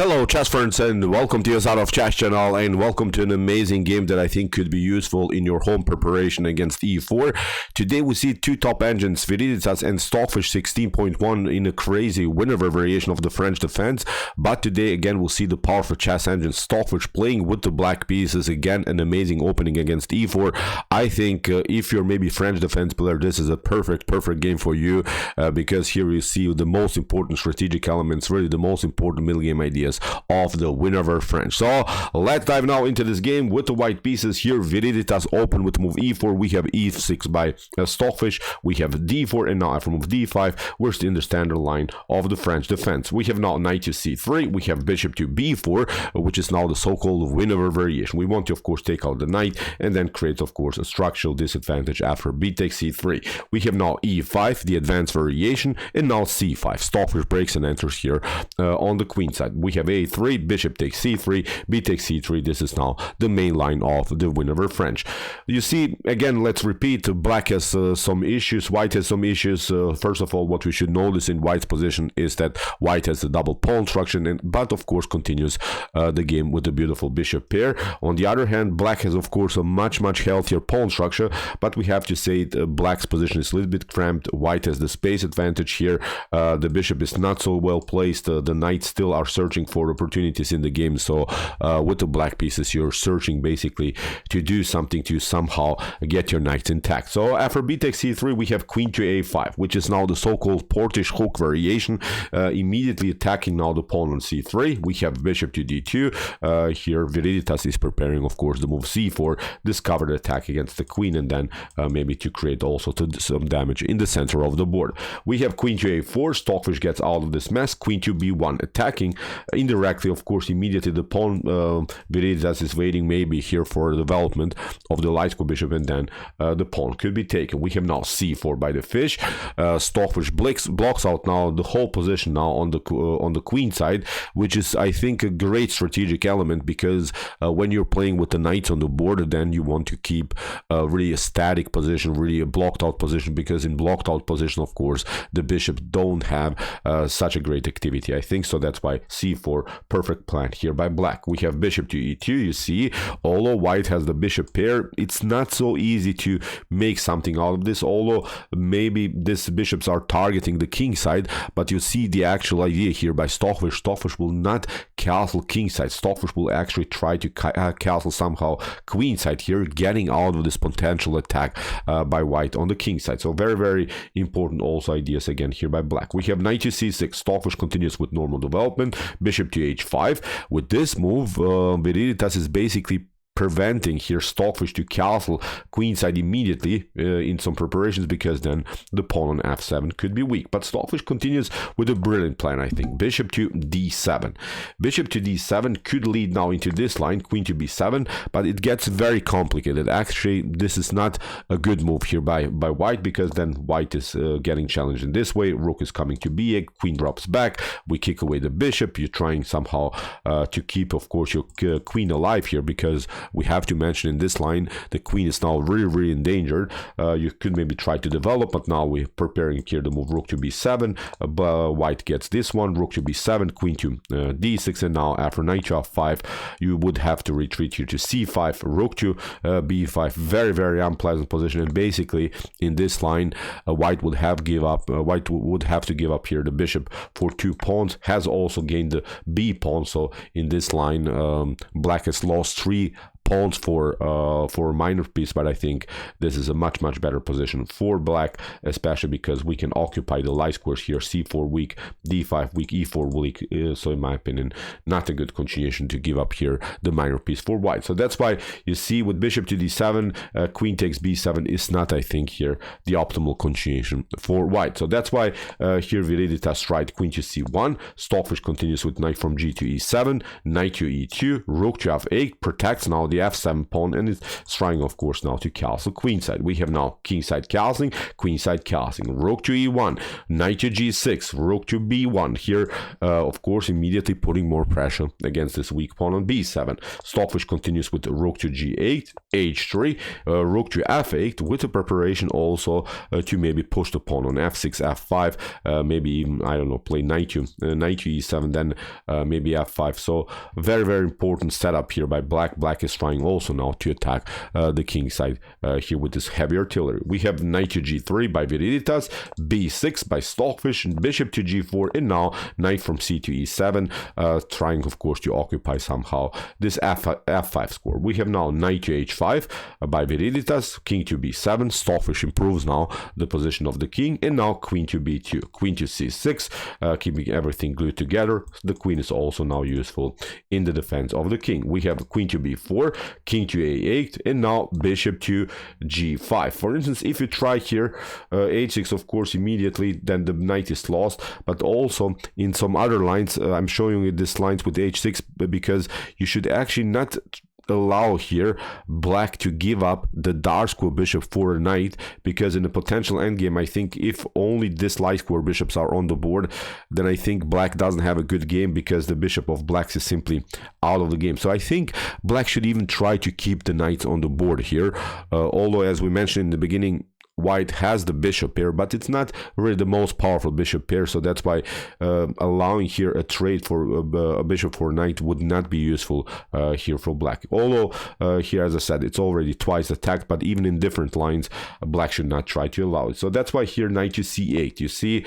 Hello chess friends, and welcome to your Out of Chess channel, and welcome to an amazing game that I think could be useful in your home preparation against e4. Today we see two top engines, Viriditas and Stockfish 16.1 in a crazy Winawer variation of the French defense. But today again we'll see the powerful chess engine Stockfish playing with the black pieces. Again, an amazing opening against e4. I think if you're maybe French defense player, this is a perfect game for you, because here you see the most important strategic elements, really the most important middle game ideas of the Winawer French. So let's dive now into this game with the white pieces. Here Viriditas open with move e4. We have e6 by Stockfish. We have d4, and now after move d5 we're still in the standard line of the French defense. We have now knight to c3. We have bishop to b4, which is now the so-called Winawer variation. We want to of course take out the knight and then create of course a structural disadvantage after b takes c3. We have now e5, the advanced variation, and now c5. Stockfish breaks and enters here on the queen side. We have a3, bishop takes c3, b takes c3. This is now the main line of the Winawer French. You see, again, let's repeat, black has some issues, white has some issues. First of all, what we should notice in white's position is that white has the double pawn structure, but of course continues the game with a beautiful bishop pair. On the other hand, black has of course a much healthier pawn structure, but we have to say black's position is a little bit cramped. White has the space advantage here. The bishop is not so well placed. The knights still are searching for opportunities in the game, so with the black pieces you're searching basically to do something to somehow get your knights intact. So after b takes c3 we have queen to a5, which is now the so-called Portish hook variation, immediately attacking now the pawn on c3. We have bishop to d2. Here Viriditas is preparing of course the move c4, this covered attack against the queen, and then maybe to create also some damage in the center of the board. We have queen to a4. Stockfish gets out of this mess. Queen to b1 attacking indirectly, of course. Immediately the pawn Viriditas is waiting maybe here for the development of the light square bishop, and then the pawn could be taken. We have now c4 by the fish. Stockfish blocks out now the whole position now on the queen side, which is I think a great strategic element, because when you're playing with the knights on the board, then you want to keep really a static position, really a blocked out position, because in blocked out position of course the bishops don't have such a great activity, I think. So that's why c4, perfect plan here by black. We have bishop to e2. You see, although white has the bishop pair, it's not so easy to make something out of this, although maybe these bishops are targeting the king side. But you see the actual idea here by Stockfish. Stockfish will not castle king side. Stockfish will actually try to castle somehow queen side here, getting out of this potential attack by white on the king side. So very important also ideas again here by black. We have knight to c6. Stockfish continues with normal development. Bishop to h5. With this move, Viriditas is basically preventing here Stockfish to castle queenside immediately in some preparations, because then the pawn on f7 could be weak. But Stockfish continues with a brilliant plan, I think. Bishop to d7. Bishop to d7 could lead now into this line, queen to b7, but it gets very complicated. Actually, this is not a good move here by white, because then white is getting challenged in this way. Rook is coming to b8, queen drops back, we kick away the bishop. You're trying somehow to keep of course your queen alive here, because we have to mention in this line the queen is now really endangered. You could maybe try to develop, but now we're preparing here to move rook to b7. White gets this one, rook to b7, queen to d6, and now after knight to f5 you would have to retreat here to c5, rook to b5. Very unpleasant position, and basically in this line white would have to give up here the bishop for 2 pawns, has also gained the b pawn. So in this line black has lost 3 pawns for a minor piece, but I think this is a much better position for black, especially because we can occupy the light squares here. c4 weak, d5 weak, e4 weak. So in my opinion, not a good continuation to give up here the minor piece for white. So that's why you see with bishop to d7, queen takes b7 is not, I think, here the optimal continuation for white. So that's why here Viriditas tried queen to c1. Stockfish continues with knight from g to e7, knight to e2, rook to f8, protects now the f7 pawn, and it's trying, of course, now to castle queenside. We have now kingside castling, queenside castling, rook to e1, knight to g6, rook to b1. Here, of course, immediately putting more pressure against this weak pawn on b7. Stockfish continues with rook to g8, h3, rook to f8, with a preparation also to maybe push the pawn on f6, f5, maybe even, I don't know, play knight to e7, then maybe f5. So very, very important setup here by black. Black is trying also now to attack the king side here with this heavy artillery. We have knight to g3 by Viriditas, b6 by Stockfish, and bishop to g4, and now knight from c to e7, trying, of course, to occupy somehow this f5 square. We have now knight to h5 by Viriditas, king to b7. Stockfish improves now the position of the king, and now queen to b2, queen to c6, keeping everything glued together. The queen is also now useful in the defense of the king. We have queen to b4, king to a8, and now bishop to g5. For instance, if you try here h6, of course, immediately then the knight is lost, but also in some other lines, I'm showing you these lines with h6 because you should actually not allow here black to give up the dark square bishop for a knight, because in a potential endgame, I think if only this light square bishops are on the board, then I think black doesn't have a good game, because the bishop of blacks is simply out of the game. So I think black should even try to keep the knights on the board here, although as we mentioned in the beginning, white has the bishop pair, but it's not really the most powerful bishop pair, so that's why allowing here a trade for a bishop for knight would not be useful here for black. Although here, as I said, it's already twice attacked, but even in different lines, black should not try to allow it. So that's why here knight to c8. You see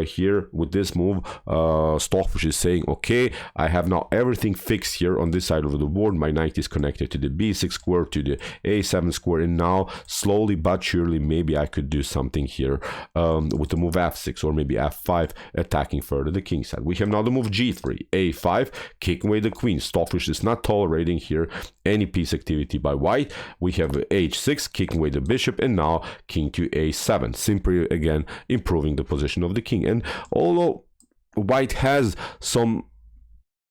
here with this move, Stockfish is saying, okay, I have now everything fixed here on this side of the board. My knight is connected to the b6 square, to the a7 square, and now slowly but surely maybe I could do something here with the move f6 or maybe f5, attacking further the king side. We have now the move g3, a5, kicking away the queen. Stockfish is not tolerating here any piece activity by white. We have h6, kicking away the bishop, and now king to a7, simply again improving the position of the king. And although white has some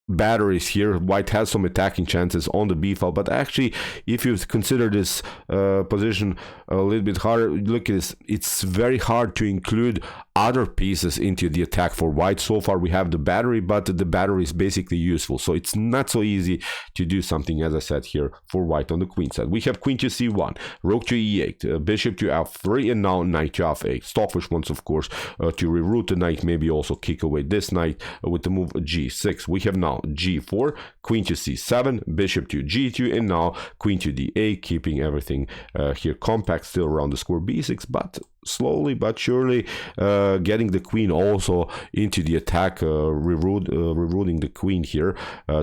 batteries here, white has some attacking chances on the b file, but actually if you consider this position a little bit harder, look at this, it's very hard to include other pieces into the attack for white. So far we have the battery, but the battery is basically useful, so it's not so easy to do something, as I said, here for white on the queen side. We have queen to c1, rook to e8, bishop to f3, and now knight to f8. Stockfish wants, of course, to reroute the knight, maybe also kick away this knight with the move g6. We have now g4, queen to c7, bishop to g2, and now queen to d8, keeping everything here compact, still around the square b6, but slowly but surely getting the queen also into the attack, rerouting the queen here,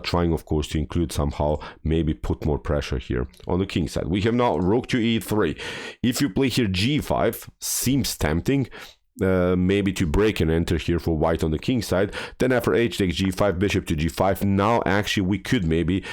trying, of course, to include somehow, maybe put more pressure here on the king side. We have now rook to e3. If you play here g5, seems tempting, maybe to break and enter here for white on the king side. Then after h takes g5, bishop to g5. Now actually we could maybe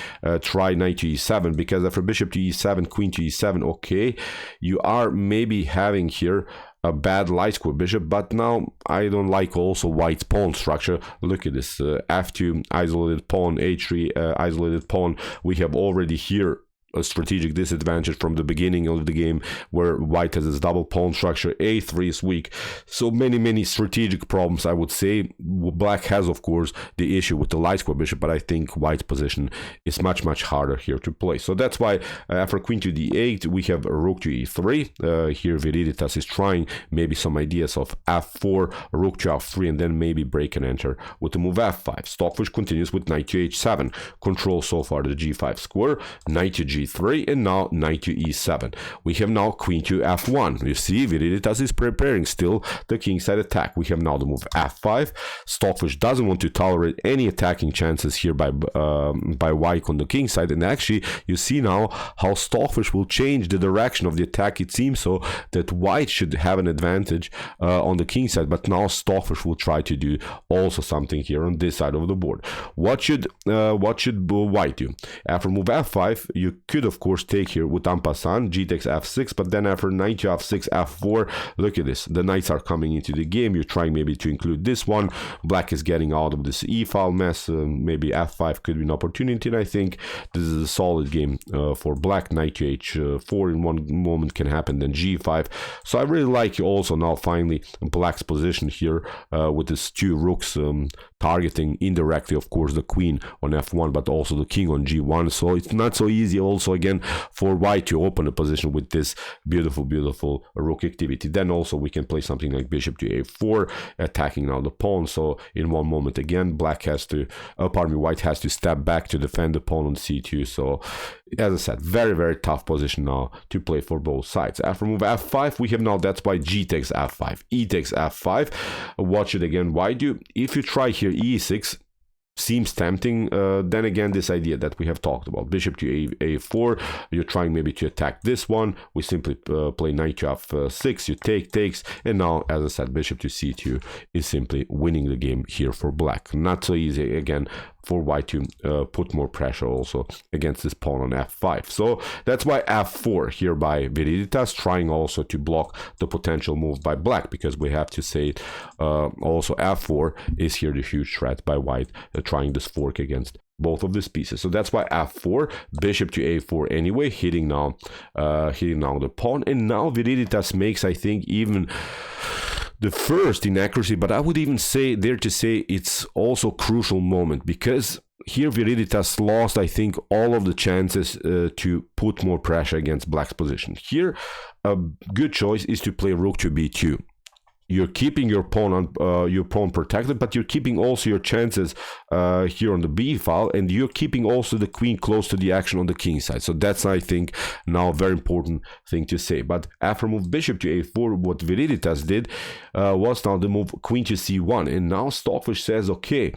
try knight to e7, because after bishop to e7, queen to e7, okay, you are maybe having here a bad light square bishop, but now I don't like also white's pawn structure. Look at this, f2 isolated pawn, h3 isolated pawn. We have already here a strategic disadvantage from the beginning of the game, where white has this double pawn structure. a3 is weak, so many strategic problems, I would say. Black has, of course, the issue with the light square bishop, but I think white's position is much harder here to play. So that's why after queen to d8, we have rook to e3. Here Viriditas is trying maybe some ideas of f4, rook to f3, and then maybe break and enter with the move f5. Stockfish continues with knight to h7, control so far the g5 square, knight to g3, and now knight to e7. We have now queen to f1. You see, Viriditas is preparing still the kingside attack. We have now the move f5. Stockfish doesn't want to tolerate any attacking chances here by white on the king side, and actually you see now how Stockfish will change the direction of the attack. It seems so that white should have an advantage on the king side, but now Stockfish will try to do also something here on this side of the board. What should white do? After move f5, you could of course take here with en passant g takes f6, but then after knight to f6 f4, look at this, the knights are coming into the game. You're trying maybe to include this one. Black is getting out of this e-file mess. Maybe f5 could be an opportunity, and I think this is a solid game for black. Knight to h4 in one moment can happen, then g5. So I really like also now finally black's position here with these two rooks targeting indirectly of course the queen on f1, but also the king on g1. So it's not so easy also again for white to open a position with this beautiful rook activity. Then also we can play something like bishop to a4, attacking now the pawn. So in one moment again black has to white has to step back to defend the pawn on c2. So as I said, very tough position now to play for both sides. After move f5, we have now, that's why g takes f5, e takes f5. Watch it again. Why do if you try here e6 seems tempting, then again this idea that we have talked about, bishop to a4, you're trying maybe to attack this one. We simply play knight to f6, you takes, and now as I said, bishop to c2 is simply winning the game here for black. Not so easy again for white to put more pressure also against this pawn on f5. So that's why f4 here by Viriditas, trying also to block the potential move by black, because we have to say also f4 is here the huge threat by white trying this fork against both of these pieces. So that's why f4, bishop to a4 anyway, hitting now the pawn. And now Viriditas makes, I think, even the first inaccuracy, but I would even say it's also a crucial moment, because here Viriditas lost, I think, all of the chances to put more pressure against black's position. Here a good choice is to play rook to b2. You're keeping your pawn protected, but you're keeping also your chances here on the b file, and you're keeping also the queen close to the action on the king side. So that's, I think, now a very important thing to say. But after move bishop to a4, what Viriditas did was now the move queen to c1, and now Stockfish says, okay,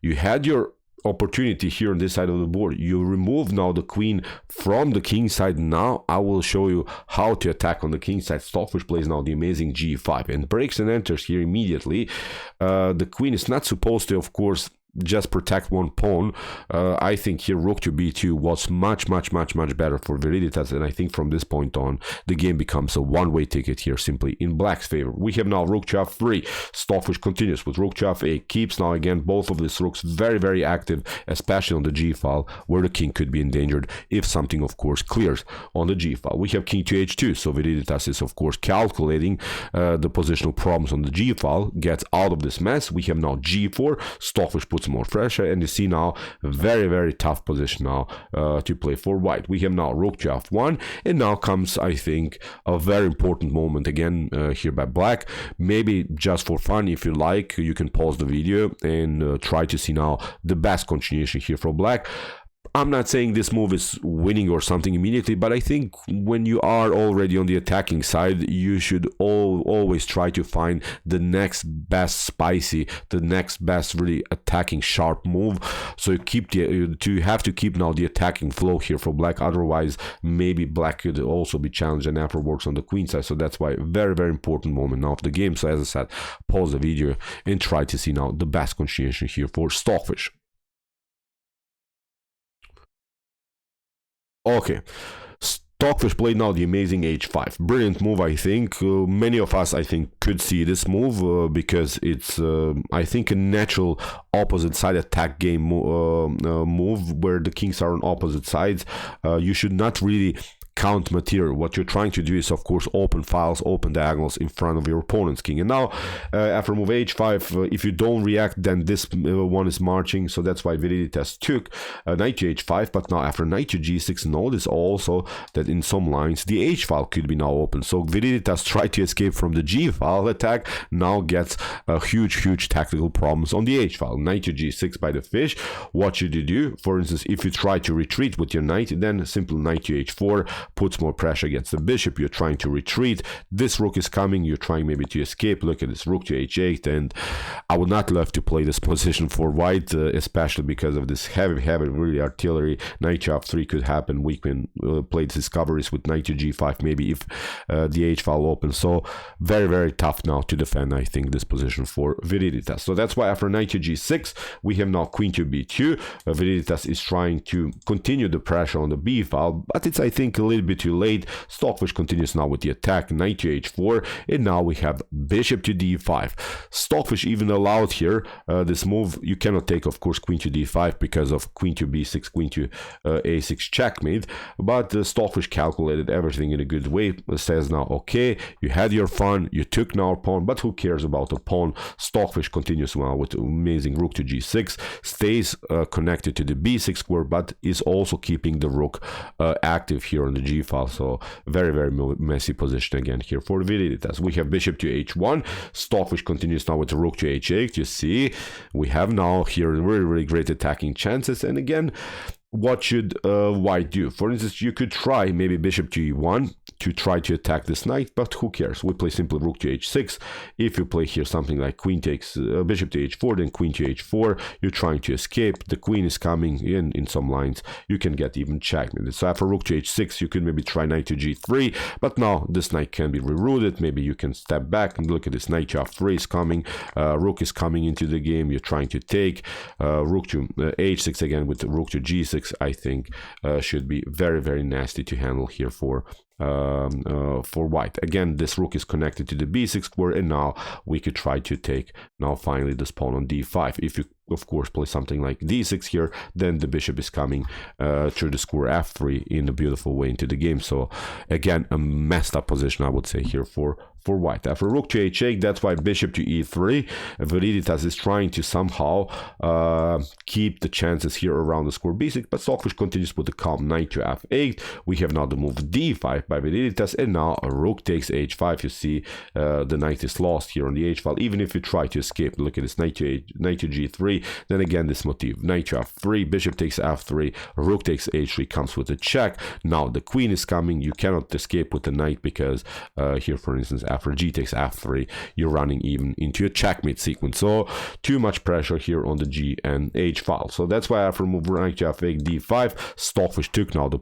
you had your opportunity here on this side of the board, you remove now the queen from the king side. Now I will show you how to attack on the king side. Stockfish plays now the amazing g5 and breaks and enters here immediately. The queen is not supposed to, of course, just protect one pawn. I think here rook to b2 was much better for Viriditas, and I think from this point on the game becomes a one-way ticket here simply in black's favor. We have now rook to f3. Stockfish continues with rook to f8, keeps now again both of these rooks very active, especially on the g file where the king could be endangered if something of course clears on the g file. We have king to h2, so Viriditas is of course calculating the positional problems on the g file, gets out of this mess. We have now g4, Stockfish puts more pressure, and you see now very tough position now to play for white. We have now rook to f1, and now comes, I think, a very important moment again here by black. Maybe just for fun, if you like, you can pause the video and try to see now the best continuation here for black. I'm not saying this move is winning or something immediately, but I think when you are already on the attacking side, you should always try to find the next best spicy, the next best really attacking sharp move. So you have to keep now the attacking flow here for black. Otherwise, maybe black could also be challenged and afterwards on the queen side. So that's why very important moment now of the game. So as I said, pause the video and try to see now the best continuation here for Stockfish. Okay, Stockfish played now the amazing h5. Brilliant move, I think. Many of us, I think, could see this move because it's, I think, a natural opposite side attack game move where the kings are on opposite sides. You should not really count material. What you're trying to do is, of course, open files, open diagonals in front of your opponent's king. And now, after move h5, if you don't react, then this one is marching. So that's why Viriditas took knight to h5. But now, after knight to g6, notice also that in some lines, the h file could be now open. So Viriditas tried to escape from the g file attack, now gets huge tactical problems on the h file. Knight to g6 by the fish. What should you do? For instance, if you try to retreat with your knight, then simple knight to h4. puts more pressure against the bishop. You're trying to retreat. This rook is coming. You're trying maybe to escape. Look at this rook to h8, and I would not love to play this position for white, especially because of this heavy really artillery. Knight to f3 could happen. We can play discoveries with knight to g5 maybe if the h file opens. So very tough now to defend, I think, this position for Viriditas. So that's why after knight to g6 we have now queen to b2. Viriditas is trying to continue the pressure on the b file, but it's, I think, a little bit too late. Stockfish continues now with the attack, knight to h4, and now we have bishop to d5. Stockfish even allowed here this move. You cannot take, of course, queen to d5 because of queen to b6, queen to a6 checkmate, but Stockfish calculated everything in a good way. Says now, okay, you had your fun, you took now a pawn, but who cares about a pawn? Stockfish continues now with amazing rook to g6, stays connected to the b6 square, but is also keeping the rook active here on the g file. So very messy position again here for Viriditas. We have bishop to h1. Stockfish continues now with the rook to h8. You see, we have now here really great attacking chances. And again, what should white do? For instance, you could try maybe bishop to e1 to try to attack this knight, but who cares? We play simply rook to h6. If you play here something like queen takes bishop to h4, then queen to h4, you're trying to escape. The queen is coming in some lines. You can get even checkmate. So after rook to h6, you could maybe try knight to g3, but now this knight can be rerouted. Maybe you can step back and look at this knight to f3 is coming. Rook is coming into the game. You're trying to take rook to h6 again with the rook to g6. I think should be very nasty to handle here for white. Again, this rook is connected to the b6 square, and now we could try to take now finally this pawn on d5. If you of course play something like d6 here, then the bishop is coming through the square f3 in a beautiful way into the game. So again, a messed up position, I would say, here for white. After rook to h8, that's why bishop to e3. Viriditas is trying to somehow keep the chances here around the square b6, but Stockfish continues with the calm knight to f8. We have now the move d5 by Viriditas, and now a rook takes h5. You see the knight is lost here on the h file. Even if you try to escape, look at this knight to g3, then again this motif, knight to f3, bishop takes f3, rook takes h3, comes with a check. Now the queen is coming. You cannot escape with the knight because here, for instance, after g takes f3, you're running even into a checkmate sequence. So too much pressure here on the g and h file. So that's why after move knight to f8, d5, Stockfish took now the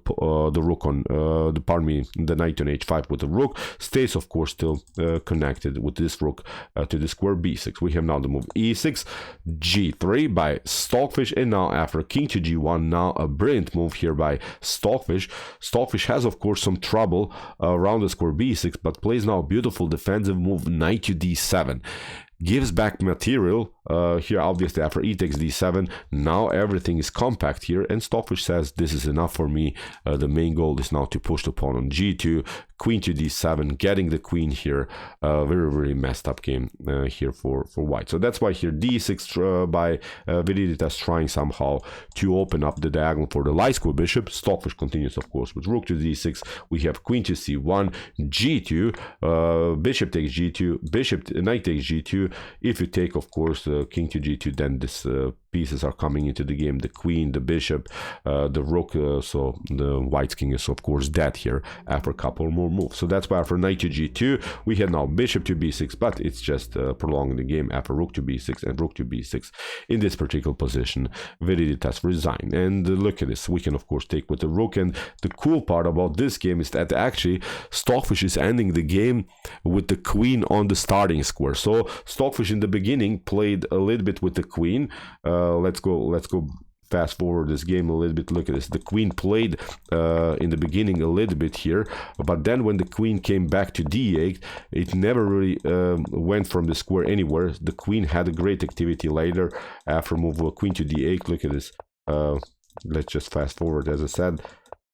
rook on the knight on h5 with the rook. Stays, of course, still connected with this rook to the square b6. We have now the move e6, g3 by Stockfish, and now after king to g1, now a brilliant move here by Stockfish. Stockfish has, of course, some trouble around the square b6, but plays now a beautiful defensive move, knight to d7. Gives back material here, obviously, after e takes d7. Now everything is compact here, and Stockfish says this is enough for me. The main goal is now to push the pawn on g2, queen to d7, getting the queen here. Very messed up game here for white. So that's why here d6 by Viriditas trying somehow to open up the diagonal for the light square bishop. Stockfish continues, of course, with rook to d6. We have queen to c1, g2, bishop takes g2, knight takes g2. If you take, of course, king to g2, then this pieces are coming into the game, the queen, the bishop, the rook, so the white king is, of course, dead here after a couple more moves. So that's why after knight to g2, we had now bishop to b6, but it's just prolonging the game after rook to b6 and rook to b6. In this particular position, Viriditas resigned. And look at this, we can, of course, take with the rook. And the cool part about this game is that actually Stockfish is ending the game with the queen on the starting square. So Stockfish in the beginning played a little bit with the queen. Let's go fast forward this game a little bit. Look at this. The queen played in the beginning a little bit here, but then when the queen came back to d8, it never really went from the square anywhere. The queen had a great activity later after move queen to d8. Look at this. Let's just fast forward. As I said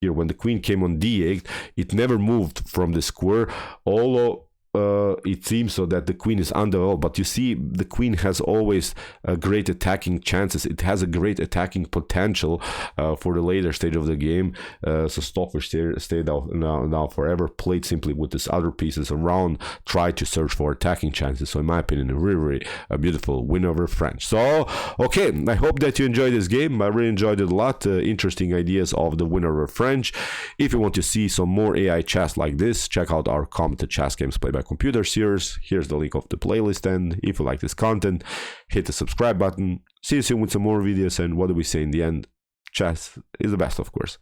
here, when the queen came on d8, it never moved from the square, although it seems so that the queen is undeveloped, but you see the queen has always great attacking chances. It has a great attacking potential for the later stage of the game. So Stockfish stayed out now forever, played simply with his other pieces around, tried to search for attacking chances. So in my opinion, a really beautiful win over French. So okay, I hope that you enjoyed this game. I really enjoyed it a lot. Interesting ideas of the winner over French. If you want to see some more AI chess like this, check out our commented chess games played by computer series. Here's the link of the playlist, and if you like this content, hit the subscribe button. See you soon with some more videos, and what do we say in the end? Chess is the best, of course.